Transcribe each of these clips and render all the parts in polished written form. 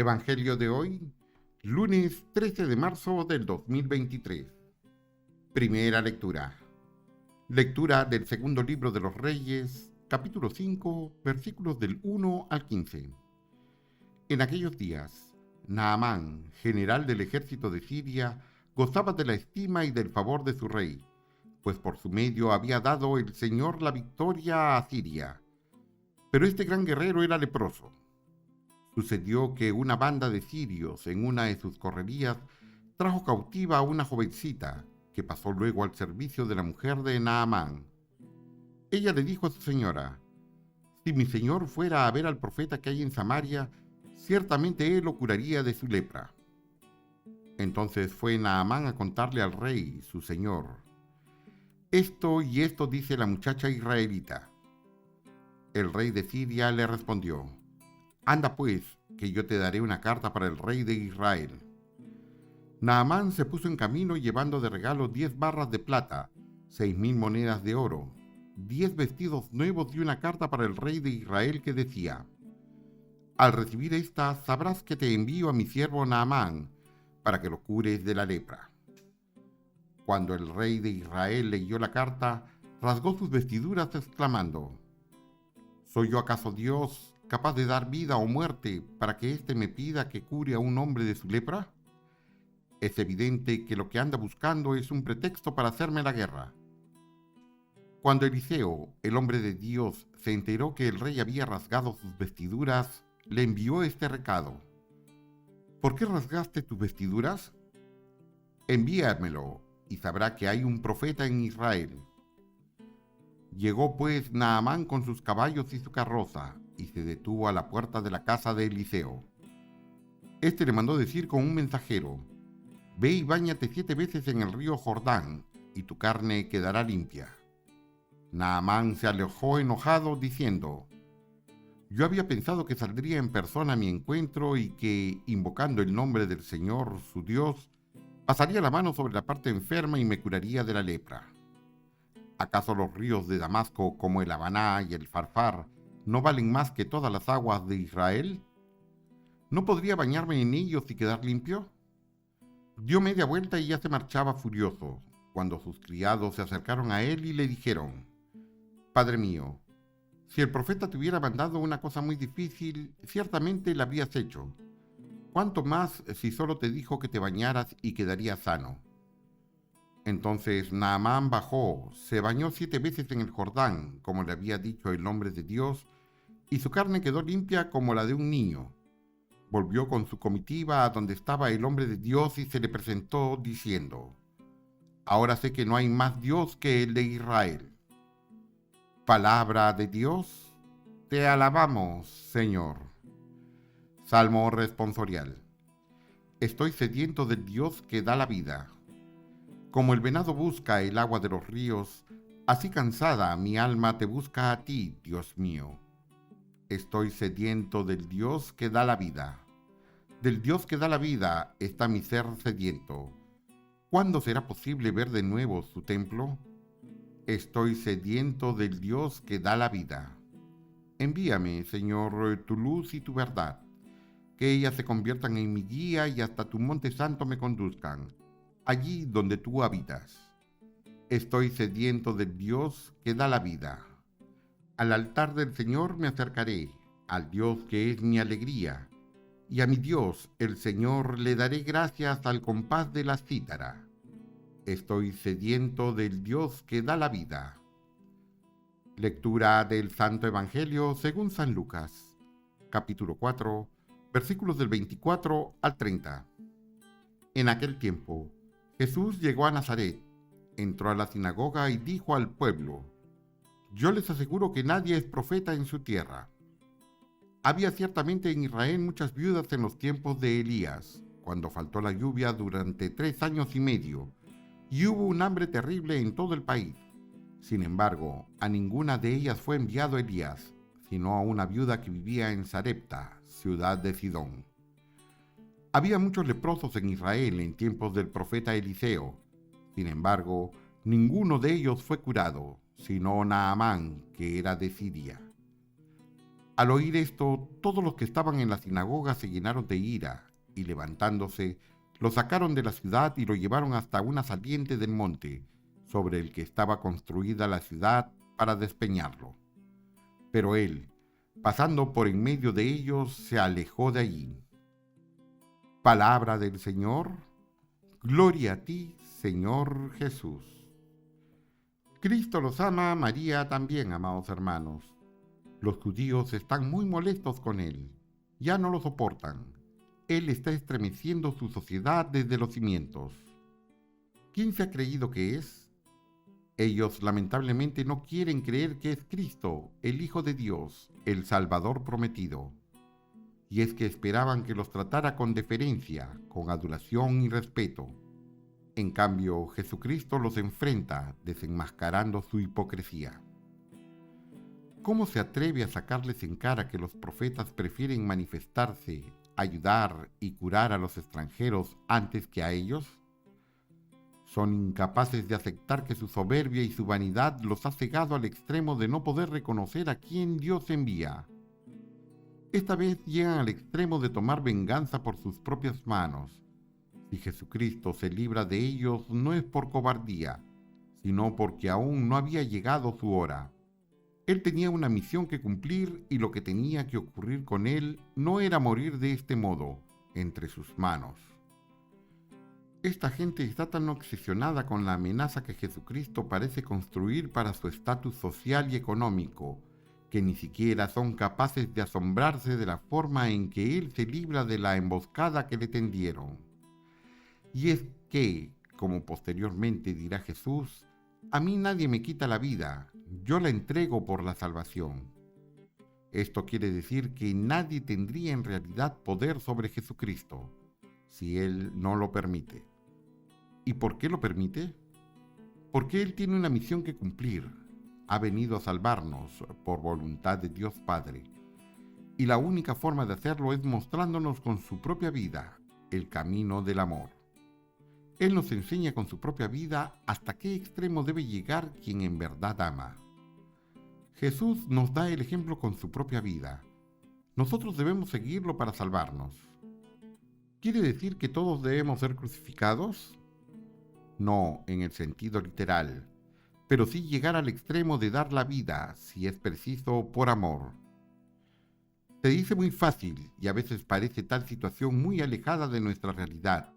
Evangelio de hoy, lunes 13 de marzo del 2023. Primera lectura. Lectura del segundo libro de los Reyes, capítulo 5, versículos del 1 al 15. En aquellos días, Naamán, general del ejército de Siria, gozaba de la estima y del favor de su rey, pues por su medio había dado el Señor la victoria a Siria. Pero este gran guerrero era leproso. Sucedió que una banda de sirios en una de sus correrías trajo cautiva a una jovencita que pasó luego al servicio de la mujer de Naamán. Ella le dijo a su señora: «Si mi señor fuera a ver al profeta que hay en Samaria, ciertamente él lo curaría de su lepra». Entonces fue Naamán a contarle al rey, su señor: «Esto y esto dice la muchacha israelita». El rey de Siria le respondió: «Anda pues, que yo te daré una carta para el rey de Israel». Naamán se puso en camino llevando de regalo 10 barras de plata, 6,000 monedas de oro, 10 vestidos nuevos y una carta para el rey de Israel que decía: «Al recibir esta, sabrás que te envío a mi siervo Naamán, para que lo cures de la lepra». Cuando el rey de Israel leyó la carta, rasgó sus vestiduras exclamando: «¿Soy yo acaso Dios, capaz de dar vida o muerte, para que éste me pida que cure a un hombre de su lepra? Es evidente que lo que anda buscando es un pretexto para hacerme la guerra». Cuando Eliseo, el hombre de Dios, se enteró que el rey había rasgado sus vestiduras, le envió este recado: «¿Por qué rasgaste tus vestiduras? Envíamelo, y sabrá que hay un profeta en Israel». Llegó pues Naamán con sus caballos y su carroza, y se detuvo a la puerta de la casa de Eliseo. Este le mandó decir con un mensajero: «Ve y báñate 7 veces en el río Jordán, y tu carne quedará limpia». Naamán se alejó enojado, diciendo: «Yo había pensado que saldría en persona a mi encuentro y que, invocando el nombre del Señor, su Dios, pasaría la mano sobre la parte enferma y me curaría de la lepra. ¿Acaso los ríos de Damasco, como el Habaná y el Farfar, no valen más que todas las aguas de Israel? ¿No podría bañarme en ellos y quedar limpio?». Dio media vuelta y ya se marchaba furioso, cuando sus criados se acercaron a él y le dijeron: «Padre mío, si el profeta te hubiera mandado una cosa muy difícil, ciertamente la habrías hecho. ¿Cuánto más si solo te dijo que te bañaras y quedarías sano?». Entonces Naamán bajó, se bañó 7 veces en el Jordán, como le había dicho el hombre de Dios, y su carne quedó limpia como la de un niño. Volvió con su comitiva a donde estaba el hombre de Dios y se le presentó diciendo: «Ahora sé que no hay más Dios que el de Israel». Palabra de Dios, te alabamos, Señor. Salmo responsorial. Estoy sediento del Dios que da la vida. Como el venado busca el agua de los ríos, así cansada mi alma te busca a ti, Dios mío. Estoy sediento del Dios que da la vida. Del Dios que da la vida está mi ser sediento. ¿Cuándo será posible ver de nuevo su templo? Estoy sediento del Dios que da la vida. Envíame, Señor, tu luz y tu verdad, que ellas se conviertan en mi guía y hasta tu monte santo me conduzcan, allí donde tú habitas. Estoy sediento del Dios que da la vida. Al altar del Señor me acercaré, al Dios que es mi alegría, y a mi Dios, el Señor, le daré gracias al compás de la cítara. Estoy sediento del Dios que da la vida. Lectura del Santo Evangelio según San Lucas, capítulo 4, versículos del 24 al 30. En aquel tiempo, Jesús llegó a Nazaret, entró a la sinagoga y dijo al pueblo: «Yo les aseguro que nadie es profeta en su tierra». Había ciertamente en Israel muchas viudas en los tiempos de Elías, cuando faltó la lluvia durante 3 años y medio, y hubo un hambre terrible en todo el país. Sin embargo, a ninguna de ellas fue enviado Elías, sino a una viuda que vivía en Sarepta, ciudad de Sidón. Había muchos leprosos en Israel en tiempos del profeta Eliseo. Sin embargo, ninguno de ellos fue curado, sino Naamán, que era de Siria. Al oír esto, todos los que estaban en la sinagoga se llenaron de ira, y levantándose, lo sacaron de la ciudad y lo llevaron hasta una saliente del monte, sobre el que estaba construida la ciudad, para despeñarlo. Pero él, pasando por en medio de ellos, se alejó de allí. Palabra del Señor. Gloria a ti, Señor Jesús. Cristo los ama, María también, amados hermanos. Los judíos están muy molestos con él. Ya no lo soportan. Él está estremeciendo su sociedad desde los cimientos. ¿Quién se ha creído que es? Ellos lamentablemente no quieren creer que es Cristo, el Hijo de Dios, el Salvador prometido. Y es que esperaban que los tratara con deferencia, con adulación y respeto. En cambio, Jesucristo los enfrenta, desenmascarando su hipocresía. ¿Cómo se atreve a sacarles en cara que los profetas prefieren manifestarse, ayudar y curar a los extranjeros antes que a ellos? Son incapaces de aceptar que su soberbia y su vanidad los ha cegado al extremo de no poder reconocer a quién Dios envía. Esta vez llegan al extremo de tomar venganza por sus propias manos. Si Jesucristo se libra de ellos, no es por cobardía, sino porque aún no había llegado su hora. Él tenía una misión que cumplir y lo que tenía que ocurrir con él no era morir de este modo, entre sus manos. Esta gente está tan obsesionada con la amenaza que Jesucristo parece construir para su estatus social y económico, que ni siquiera son capaces de asombrarse de la forma en que Él se libra de la emboscada que le tendieron. Y es que, como posteriormente dirá Jesús, a mí nadie me quita la vida, yo la entrego por la salvación. Esto quiere decir que nadie tendría en realidad poder sobre Jesucristo, si Él no lo permite. ¿Y por qué lo permite? Porque Él tiene una misión que cumplir. Ha venido a salvarnos por voluntad de Dios Padre. Y la única forma de hacerlo es mostrándonos con su propia vida el camino del amor. Él nos enseña con su propia vida hasta qué extremo debe llegar quien en verdad ama. Jesús nos da el ejemplo con su propia vida. Nosotros debemos seguirlo para salvarnos. ¿Quiere decir que todos debemos ser crucificados? No en el sentido literal, pero sí llegar al extremo de dar la vida, si es preciso, por amor. Se dice muy fácil y a veces parece tal situación muy alejada de nuestra realidad.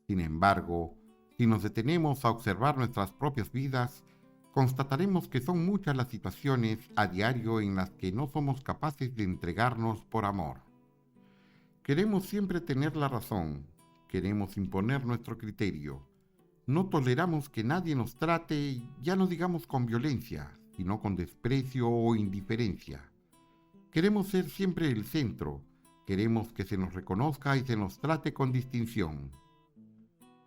Sin embargo, si nos detenemos a observar nuestras propias vidas, constataremos que son muchas las situaciones a diario en las que no somos capaces de entregarnos por amor. Queremos siempre tener la razón, queremos imponer nuestro criterio. No toleramos que nadie nos trate, ya no digamos con violencia, sino con desprecio o indiferencia. Queremos ser siempre el centro, queremos que se nos reconozca y se nos trate con distinción.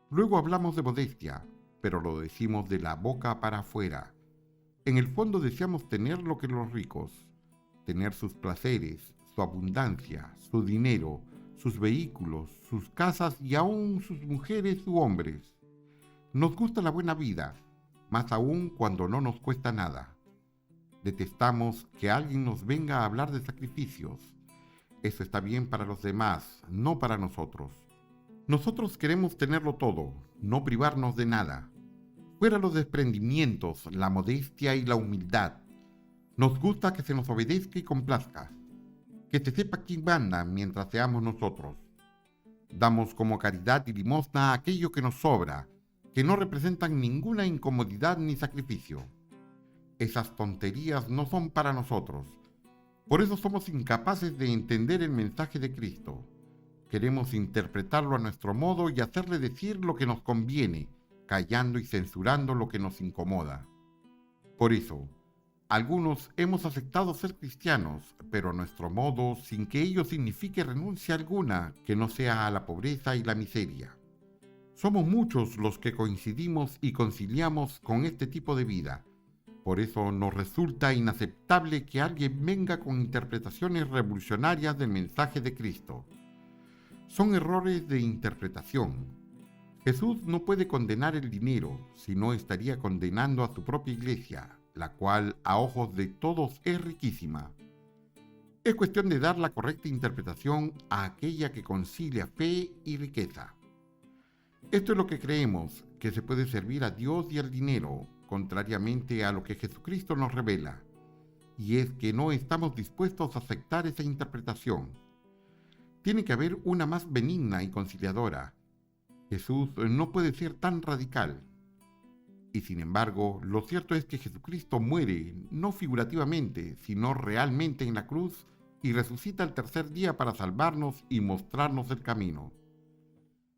Luego hablamos de modestia, pero lo decimos de la boca para afuera. En el fondo deseamos tener lo que los ricos, tener sus placeres, su abundancia, su dinero, sus vehículos, sus casas y aún sus mujeres u hombres. Nos gusta la buena vida, más aún cuando no nos cuesta nada. Detestamos que alguien nos venga a hablar de sacrificios. Eso está bien para los demás, no para nosotros. Nosotros queremos tenerlo todo, no privarnos de nada. Fuera los desprendimientos, la modestia y la humildad. Nos gusta que se nos obedezca y complazca. Que se sepa quién manda mientras seamos nosotros. Damos como caridad y limosna aquello que nos sobra, que no representan ninguna incomodidad ni sacrificio. Esas tonterías no son para nosotros. Por eso somos incapaces de entender el mensaje de Cristo. Queremos interpretarlo a nuestro modo y hacerle decir lo que nos conviene, callando y censurando lo que nos incomoda. Por eso, algunos hemos aceptado ser cristianos, pero a nuestro modo, sin que ello signifique renuncia alguna que no sea a la pobreza y la miseria. Somos muchos los que coincidimos y conciliamos con este tipo de vida. Por eso nos resulta inaceptable que alguien venga con interpretaciones revolucionarias del mensaje de Cristo. Son errores de interpretación. Jesús no puede condenar el dinero, sino estaría condenando a su propia iglesia, la cual a ojos de todos es riquísima. Es cuestión de dar la correcta interpretación a aquella que concilia fe y riqueza. Esto es lo que creemos, que se puede servir a Dios y al dinero, contrariamente a lo que Jesucristo nos revela, y es que no estamos dispuestos a aceptar esa interpretación. Tiene que haber una más benigna y conciliadora. Jesús no puede ser tan radical. Y sin embargo, lo cierto es que Jesucristo muere, no figurativamente, sino realmente en la cruz, y resucita el tercer día para salvarnos y mostrarnos el camino.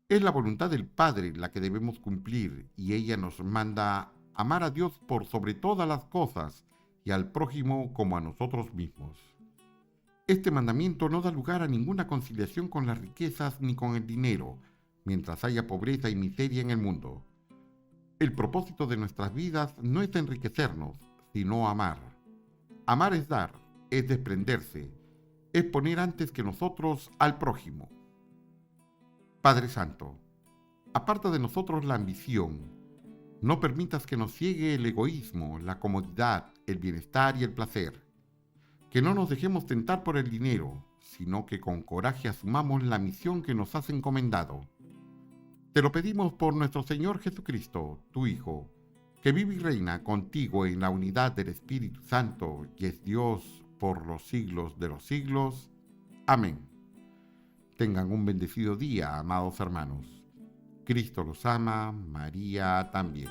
Es la voluntad del Padre la que debemos cumplir, y ella nos manda amar a Dios por sobre todas las cosas y al prójimo como a nosotros mismos. Este mandamiento no da lugar a ninguna conciliación con las riquezas ni con el dinero, mientras haya pobreza y miseria en el mundo. El propósito de nuestras vidas no es enriquecernos, sino amar. Amar es dar, es desprenderse, es poner antes que nosotros al prójimo. Padre Santo, aparta de nosotros la ambición. No permitas que nos ciegue el egoísmo, la comodidad, el bienestar y el placer. Que no nos dejemos tentar por el dinero, sino que con coraje asumamos la misión que nos has encomendado. Te lo pedimos por nuestro Señor Jesucristo, tu Hijo, que vive y reina contigo en la unidad del Espíritu Santo y es Dios por los siglos de los siglos. Amén. Tengan un bendecido día, amados hermanos. Cristo los ama, María también.